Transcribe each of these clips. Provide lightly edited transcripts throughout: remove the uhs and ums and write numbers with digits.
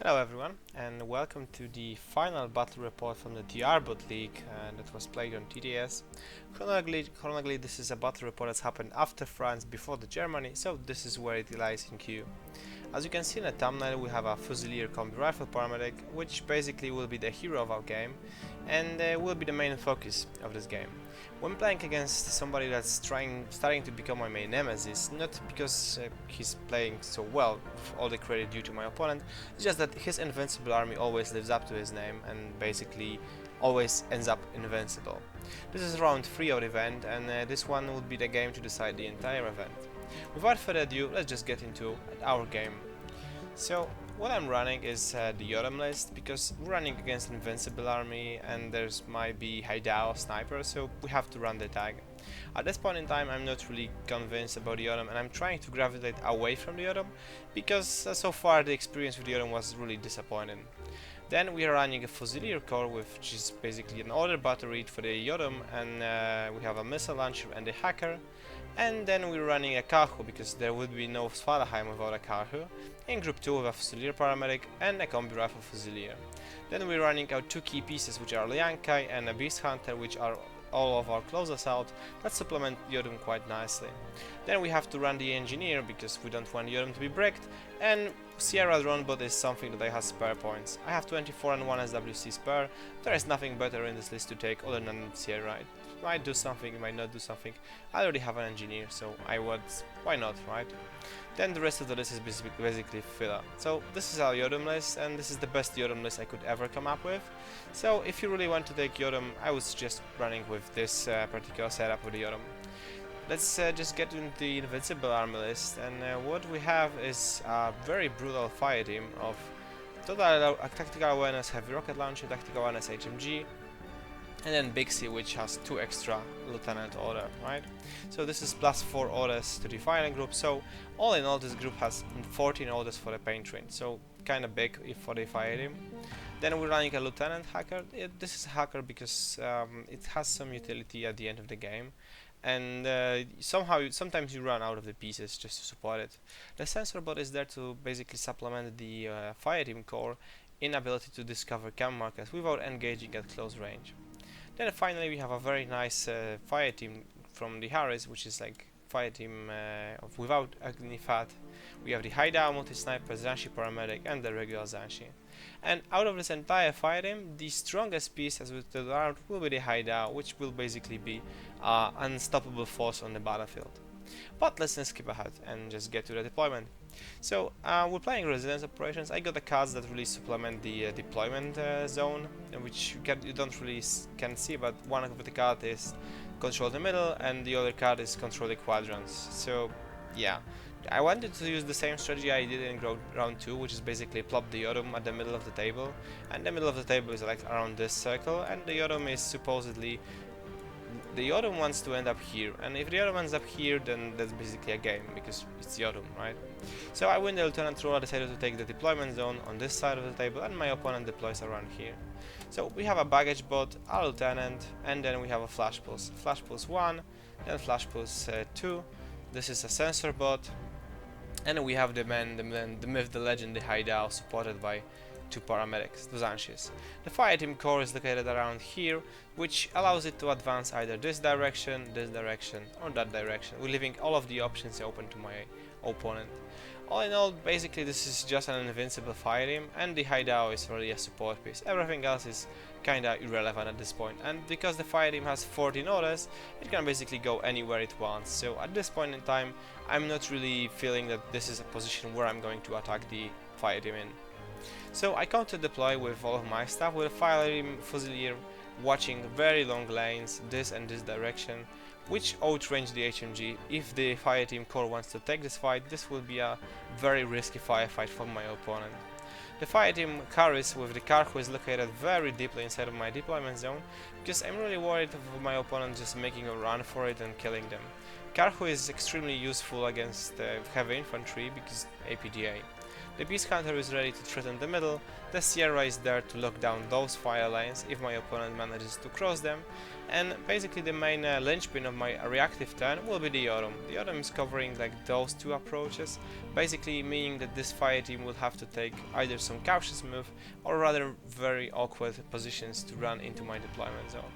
Hello everyone, and welcome to the final battle report from the TRbot League that was played on TTS. Chronologically, this is a battle report that's happened after France, before the Germany, so this is where it lies in queue. As you can see in the thumbnail, we have a Fusilier combi rifle paramedic, which basically will be the hero of our game, and will be the main focus of this game. When playing against somebody that's starting to become my main nemesis, not because he's playing so well, all the credit due to my opponent, it's just that his Invincible Army always lives up to his name and basically always ends up invincible. This is round 3 of the event, and this one will be the game to decide the entire event. Without further ado, let's just get into our game. So, what I'm running is the Yodam list, because we're running against Invincible Army and there's might be Haidao Sniper, so we have to run the tag. At this point in time, I'm not really convinced about the Yodam, and I'm trying to gravitate away from the Yodam, because so far the experience with the Yodam was really disappointing. Then we are running a Fusilier core, which is basically an order battery for the Yodam, and we have a missile launcher and a hacker. And then we're running a Kahu, because there would be no Svalheim without a Kahu. In group 2 with a Fusilier Paramedic and a Combi Rifle Fusilier. Then we're running out 2 key pieces, which are Liang Kai and a Beast Hunter, which are all of our close assault that supplement Yodam quite nicely. Then we have to run the Engineer, because we don't want Yodam to be bricked, and Sierra Drone Bot is something that I have spare points. I have 24 and 1 SWC spare. There is nothing better in this list to take other than Sierra. It might do something, it might not do something. I already have an Engineer, so why not, right? Then the rest of the list is basically filler. So this is our Yodam list, and this is the best Yodam list I could ever come up with. So if you really want to take Yodam, I would suggest running with this particular setup with the Yodam. Let's just get into the Invincible Army list, and what we have is a very brutal fire team of total tactical awareness, heavy rocket launcher, tactical awareness, HMG, and then Big C, which has 2 extra lieutenant order, right? So this is plus 4 orders to the firing group, so all in all this group has 14 orders for the paint train, so kinda big for the fire team. Then we're running a lieutenant hacker. This is a hacker because it has some utility at the end of the game, and sometimes you run out of the pieces just to support it. The sensor bot is there to basically supplement the fire team core in ability to discover cam markers without engaging at close range. Then finally we have a very nice fire team from the Harris, which is like fire team without Agnifat. We have the Haidao multi-sniper, Zhanshi Paramedic, and the regular Zhanshi. And out of this entire fire team, the strongest piece as we turned out will be the Haidao, which will basically be an unstoppable force on the battlefield. But let's not skip ahead and just get to the deployment. So we're playing resilience operations. I got the cards that really supplement the deployment zone, which you don't really can see, but one of the cards is control the middle and the other card is control the quadrants. So yeah, I wanted to use the same strategy I did in round 2, which is basically plop the Yodam at the middle of the table, and the middle of the table is like around this circle, and the Yodam is supposedly the Yodam wants to end up here, and if the Yodam ends up here, then that's basically a game, because it's Yodam, right? So I win the lieutenant role. I decided to take the deployment zone on this side of the table, and my opponent deploys around here. So we have a baggage bot, a lieutenant, and then we have a flash pulse. Flash pulse 1, then flash pulse 2. This is a sensor bot, and we have the myth, the legend, the Haidao, supported by 2 paramedics, the Zhanshis. The fire team core is located around here, which allows it to advance either this direction, or that direction. We're leaving all of the options open to my opponent. All in all, basically this is just an invincible fire team, and the Haidao is really a support piece. Everything else is kinda irrelevant at this point, and because the fire team has 14 orders, it can basically go anywhere it wants. So at this point in time, I'm not really feeling that this is a position where I'm going to attack the fire team in. So I counter deploy with all of my stuff with a fire team Fusilier watching very long lanes, this and this direction, which outrange the HMG. If the fire team core wants to take this fight, this will be a very risky firefight for my opponent. The fire team carries with the Karhu is located very deeply inside of my deployment zone, because I'm really worried of my opponent just making a run for it and killing them. Karhu is extremely useful against heavy infantry because APDA. The Beast Hunter is ready to threaten the middle, the Sierra is there to lock down those fire lines if my opponent manages to cross them, and basically the main linchpin of my reactive turn will be the Yodom. The Yodom is covering like those two approaches, basically meaning that this fire team will have to take either some cautious move or rather very awkward positions to run into my deployment zone.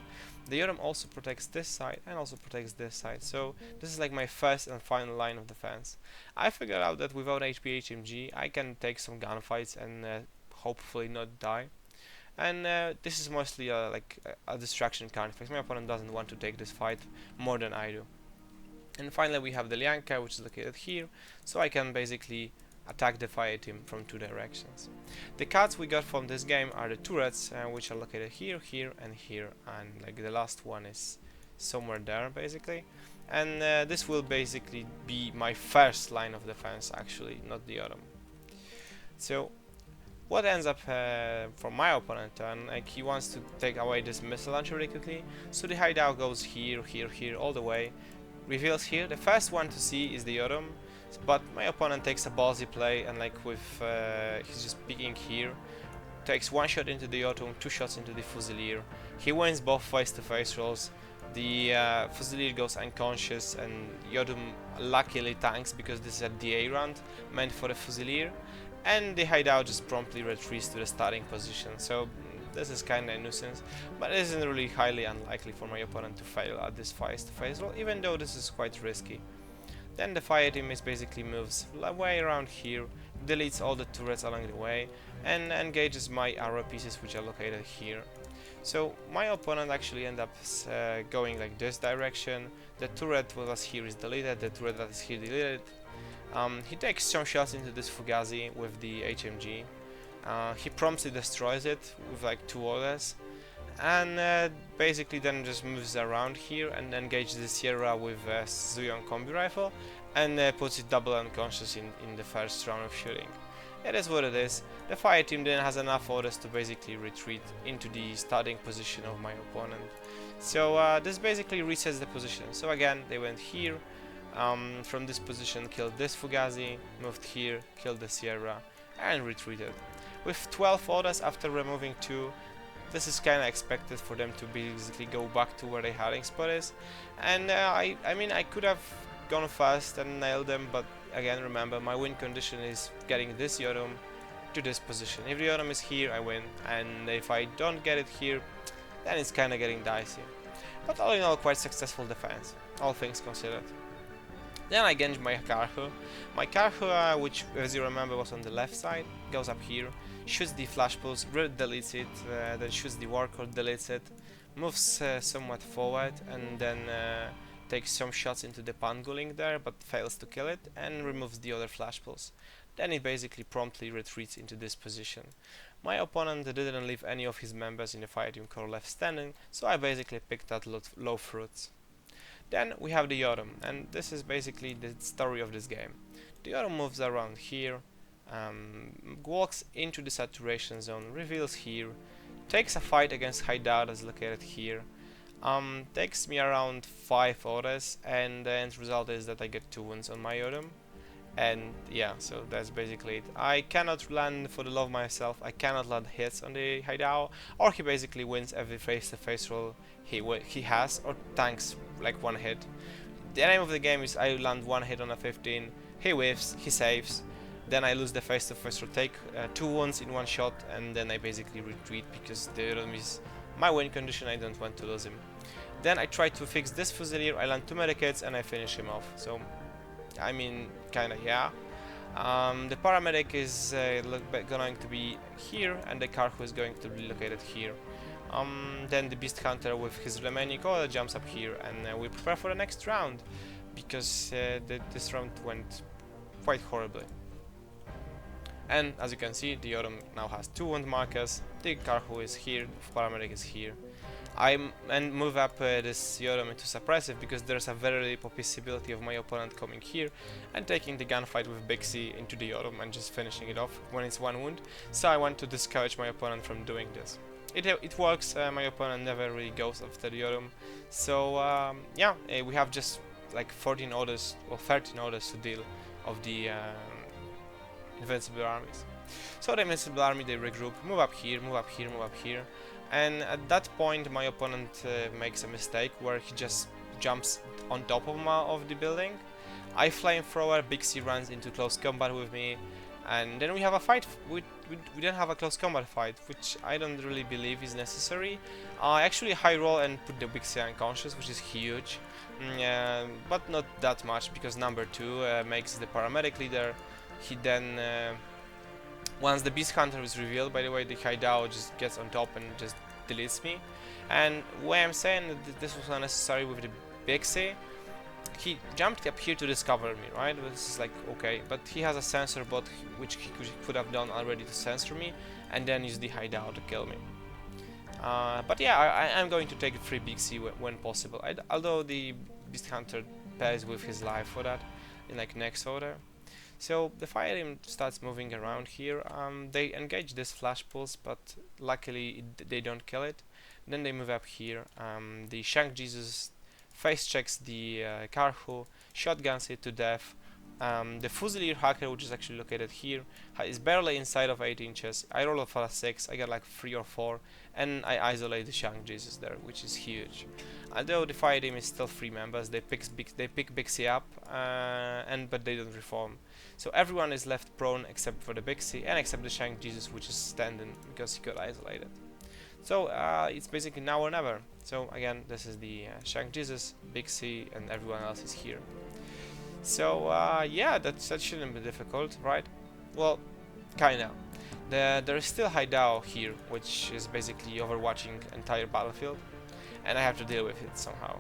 The Yodom also protects this side and also protects this side, so this is like my first and final line of defense. I figured out that without HP HMG I can take some gunfights and hopefully not die. And this is mostly like a distraction kind of. My opponent doesn't want to take this fight more than I do. And finally we have the Lianka, which is located here, so I can basically attack the fire team from two directions. The cards we got from this game are the turrets, which are located here, here, and here, and like the last one is somewhere there basically. And this will basically be my first line of defense, actually, not the other. So what ends up for my opponent turn, like he wants to take away this missile launcher really quickly, so the hideout goes here, here, here, all the way, reveals here. The first one to see is the Yodom, but my opponent takes a ballsy play and like with he's just peeking here, takes one shot into the Yodom, two shots into the Fusilier. He wins both face-to-face rolls. The Fusilier goes unconscious and Yodom luckily tanks because this is a DA round meant for the Fusilier, and the hideout just promptly retreats to the starting position. So this is kinda a nuisance, but it isn't really highly unlikely for my opponent to fail at this face-to-face roll, even though this is quite risky. Then the fire team is basically moves way around here, deletes all the turrets along the way, and engages my arrow pieces which are located here. So my opponent actually ends up going like this direction. The turret that was here is deleted, the turret that is here deleted. He takes some shots into this Fugazi with the HMG. He promptly destroys it with like two orders, and basically then just moves around here and engages the Sierra with a Zhuyong combi rifle and puts it double unconscious in the first round of shooting. It is what it is. The fire team then has enough orders to basically retreat into the starting position of my opponent. So this basically resets the position. So again, they went here, from this position killed this Fugazi, moved here, killed the Sierra, and retreated. With 12 orders after removing 2, this is kinda expected for them to basically go back to where their hiding spot is. And I mean, I could have gone fast and nailed them, but again, remember, my win condition is getting this Yodom to this position. If the Yodom is here, I win, and if I don't get it here, then it's kinda getting dicey. But all in all, quite successful defense, all things considered. Then I gauge my Karhu. My Karhu, which as you remember was on the left side, goes up here, shoots the flash pulse, deletes it, then shoots the warcore, deletes it, moves somewhat forward, and then takes some shots into the Pangolin there, but fails to kill it, and removes the other flash pulse. Then it basically promptly retreats into this position. My opponent didn't leave any of his members in the fire team core left standing, so I basically picked out low fruits. Then we have the Yodom, and this is basically the story of this game. The Yodom moves around here, walks into the saturation zone, reveals here, takes a fight against Hideout that's located here, takes me around 5 orders, and the end result is that I get 2 wounds on my Yodom. And yeah, so that's basically it. I cannot land for the love of myself, I cannot land hits on the Hideout, or he basically wins every face-to-face roll he has, or tanks like 1 hit. The name of the game is I land 1 hit on a 15, he whiffs, he saves, then I lose the face-to-face roll, take 2 wounds in 1 shot, and then I basically retreat because the Yodom is my win condition, I don't want to lose him. Then I try to fix this Fusilier, I land 2 medicates and I finish him off. So I mean, kinda, yeah. The Paramedic is going to be here, and the Karhu is going to be located here. Then the Beast Hunter with his remaining order jumps up here, and we prepare for the next round, because this round went quite horribly. And as you can see, the Yodom now has 2 wound markers, the Karhu is here, the Paramedic is here. I move up this Yodom into suppressive because there's a very possibility of my opponent coming here and taking the gunfight with Big C into the Yodom and just finishing it off when it's 1 wound. So I want to discourage my opponent from doing this. It works, my opponent never really goes after the Yodom. So yeah, we have just like 14 orders or 13 orders to deal of the Invincible armies. So the Invincible Army, they regroup, move up here, move up here, move up here, and at that point my opponent makes a mistake where he just jumps on top of the building. I flamethrower, Big C runs into close combat with me, and then we have a fight. We then have a close combat fight, which I don't really believe is necessary. I actually high roll and put the Big C unconscious, which is huge, but not that much, because number 2 makes the paramedic leader. He then, once the Beast Hunter is revealed, by the way, the hideout just gets on top and just deletes me. And why I'm saying that this was unnecessary with the Big C, he jumped up here to discover me, right? This is like, okay, but he has a sensor bot which he could have done already to censor me, and then use the hideout to kill me. But yeah, I'm going to take a free Big C when possible, although the Beast Hunter pays with his life for that in like next order. So the fire team starts moving around here. They engage this flash pulse, but luckily they don't kill it. Then they move up here. The Shank Jesus face checks the Karhu, shotguns it to death. The Fusilier hacker, which is actually located here, is barely inside of 8 inches. I roll for a 6, I get like 3 or 4, and I isolate the Shank Jesus there, which is huge. Although the fire team is still 3 members, they pick Big C up, but they don't reform. So everyone is left prone except for the Big C and except the Shank Jesus, which is standing because he got isolated. So it's basically now or never. So again, this is the Shank Jesus, Big C, and everyone else is here. So yeah, that shouldn't be difficult, right? Well, kinda. There is still hideout here, which is basically overwatching entire battlefield, and I have to deal with it somehow.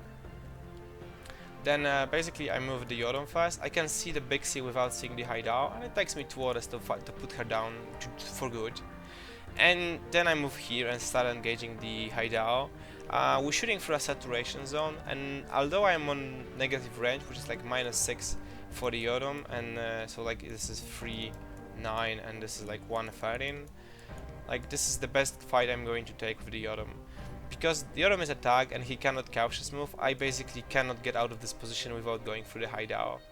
Then basically I move the Yodom first. I can see the Big C without seeing the hideout, and it takes me 2 hours to put her down for good. And then I move here and start engaging the hideout. We're shooting through a saturation zone, and although I'm on negative range, which is like -6 for the Yodom, and so like this is 3-9 and this is like 1-13, like this is the best fight I'm going to take with the Yodom. Because the Yodom is a tag and he cannot cautious move, I basically cannot get out of this position without going through the hideout.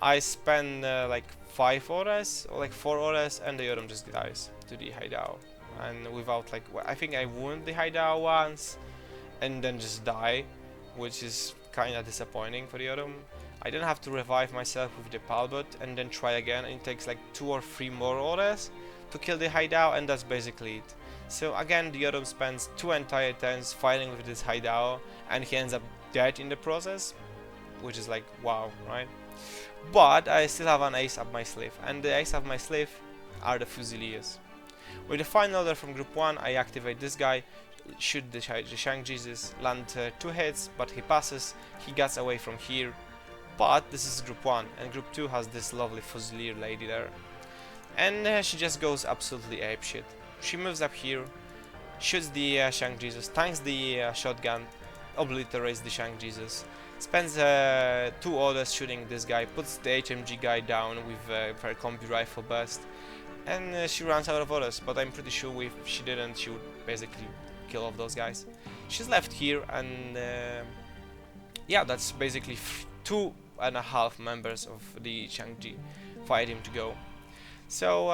I spend like 5 horas or like 4 horas, and the Yodom just dies to the hideout. And without like, I think I wound the hideout once and then just die, which is kinda disappointing for the Yodom. I then have to revive myself with the Palbot and then try again, and it takes like 2 or 3 more horas to kill the hideout, and that's basically it. So again, the Yodom spends 2 entire turns fighting with this hideout, and he ends up dead in the process, which is like, wow, right? But I still have an ace up my sleeve, and the ace up my sleeve are the Fusiliers. With the final order from group 1, I activate this guy, shoot the Shank Jesus, land 2 hits, but he passes, he gets away from here. But this is group 1, and group 2 has this lovely Fusilier lady there. And she just goes absolutely apeshit. She moves up here, shoots the Shank Jesus, tanks the shotgun, obliterates the Shank Jesus, spends 2 orders shooting this guy, puts the HMG guy down with her combi rifle burst, and she runs out of orders. But I'm pretty sure if she didn't, she would basically kill off those guys. She's left here, and yeah, that's basically 2.5 members of the Shang-Chi fire team to go. So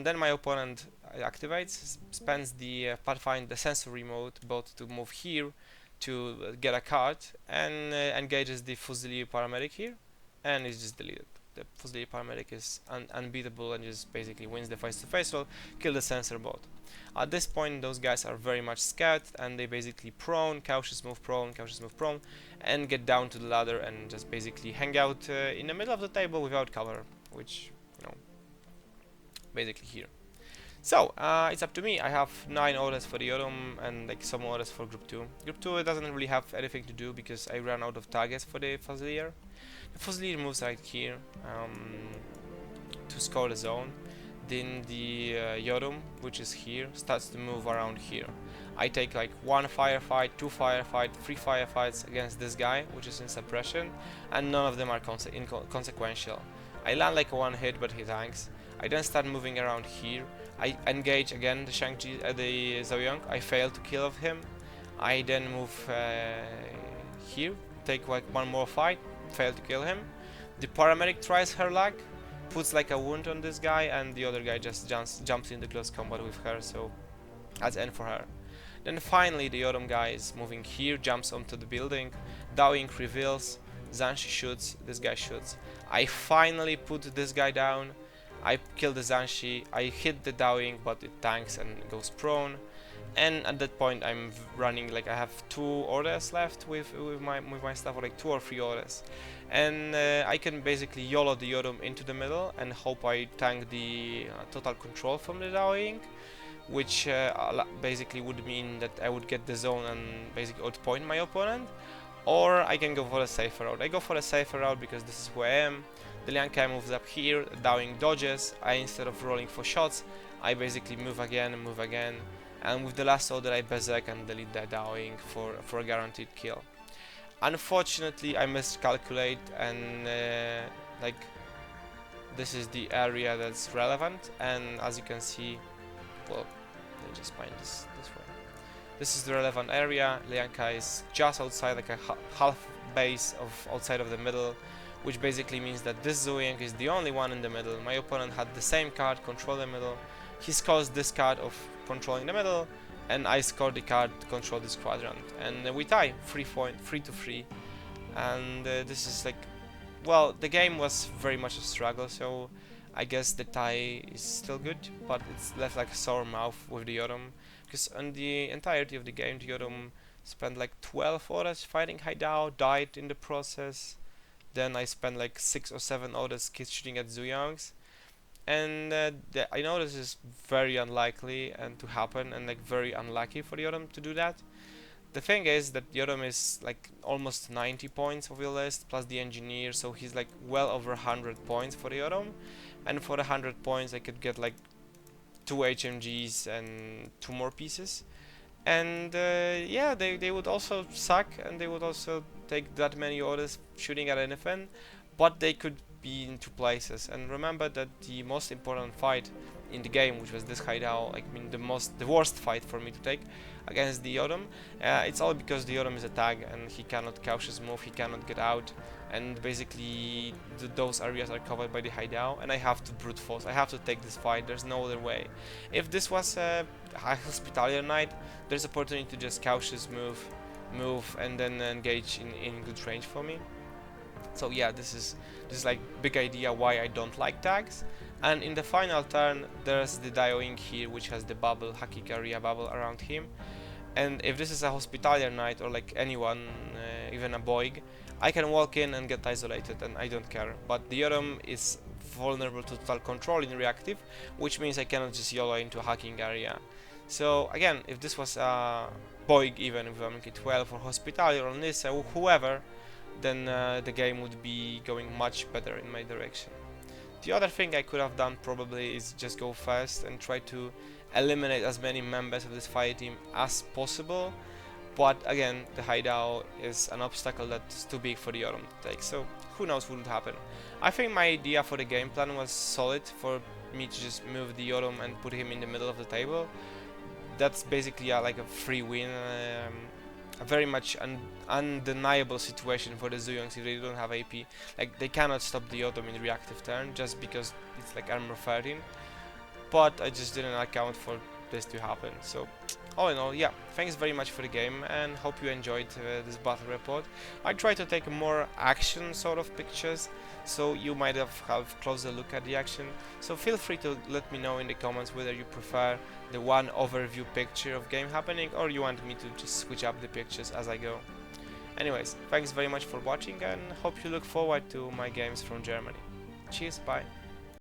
then my opponent activates, spends the Pathfinder sensor remote bot to move here to get a card, and engages the Fusilier Paramedic here, and is just deleted. The Fusilier Paramedic is unbeatable and just basically wins the face-to-face roll, kill the sensor bot. At this point, those guys are very much scared, and they basically cautious move prone, and get down to the ladder and just basically hang out in the middle of the table without cover, which, you know, basically here. So, it's up to me. I have 9 orders for the Yodom and like some orders for group 2. Group 2 doesn't really have anything to do because I ran out of targets for the Fusilier. The Fusilier moves right here to score the zone. Then the Yodom, which is here, starts to move around here. I take like 1 firefight, 2 firefight, 3 firefights against this guy, which is in suppression, and none of them are consequential. I land like a 1 hit, but he tanks. I then start moving around here. I engage again the the Zhuyong. I fail to kill of him. I then move here, take like 1 more fight, fail to kill him. The paramedic tries her luck, puts like a wound on this guy, and the other guy just jumps into close combat with her, so that's end for her. Then finally the Yodom guy is moving here, jumps onto the building, Dowing reveals, Zhanshi shoots, this guy shoots. I finally put this guy down, I kill the Zhanshi, I hit the Dowing, but it tanks and goes prone. And at that point I'm running, like I have 2 orders left with my stuff, or like 2 or 3 orders. And I can basically YOLO the Yodom into the middle and hope I tank the total control from the Dowing, which basically would mean that I would get the zone and basically outpoint my opponent. Or I can go for a safer route. I go for a safer route because this is who I am. The Zhuyong TA moves up here, Dowing dodges. I, instead of rolling for shots, I basically move again, and with the last order I berserk and delete the Dowing for a guaranteed kill. Unfortunately I miscalculate, and like this is the area that's relevant, and as you can see, well, let me just find this way. This is the relevant area. Zhuyong TA is just outside, like a half base of outside of the middle, which basically means that this Zhuyong is the only one in the middle. My opponent had the same card, control the middle. He scores this card of controlling the middle, and I score the card to control this quadrant, and we tie 3-3, and this is like, well, the game was very much a struggle, so I guess the tie is still good, but it's left like a sour mouth with the Yodom, because on the entirety of the game the Yodom spent like 12 orders fighting Hideout, died in the process. Then I spent like 6 or 7 orders shooting at Zhuyongs. And I know this is very unlikely and to happen, and like very unlucky for the Yodom to do that. The thing is that Yodom is like almost 90 points of your list plus the engineer, so he's like well over 100 points for the Yodom, and for the 100 points I could get like 2 HMGs and 2 more pieces. And yeah, they would also suck, and they would also take that many orders shooting at anything, but they could be in 2 places. And remember that the most important fight in the game, which was this Hideout, I mean the worst fight for me to take against the Yodom, it's all because the Yodom is a tag and he cannot cautious move, he cannot get out, and basically those areas are covered by the Hideout, and I have to brute force, I have to take this fight, there's no other way. If this was a Hospitalier Knight, there's opportunity to just cautious move and then engage in good range for me. So yeah, this is like big idea why I don't like tags. And in the final turn there's the Dioing here, which has the bubble, Haki area bubble around him. And if this is a Hospitalier Knight or like anyone, even a Boig, I can walk in and get isolated and I don't care. But the Yodom is vulnerable to total control in reactive, which means I cannot just YOLO into a hacking area. So again, if this was a Boig, even if I'm K12 or Hospitalier or Nissa or whoever, then the game would be going much better in my direction. The other thing I could have done probably is just go fast and try to eliminate as many members of this fire team as possible, but again, the Hideout is an obstacle that's too big for the Yodom to take, so who knows what would happen. I think my idea for the game plan was solid, for me to just move the Yodom and put him in the middle of the table. That's basically like a free win, a very much undeniable situation for the Zhuyongs if they don't have AP. Like, they cannot stop the Yodom in reactive turn just because it's like armor 13, but I just didn't account for this to happen. So all in all, yeah, thanks very much for the game, and hope you enjoyed this battle report. I try to take more action sort of pictures, so you might have closer look at the action. So feel free to let me know in the comments whether you prefer the one overview picture of game happening, or you want me to just switch up the pictures as I go. Anyways, thanks very much for watching, and hope you look forward to my games from Germany. Cheers, bye.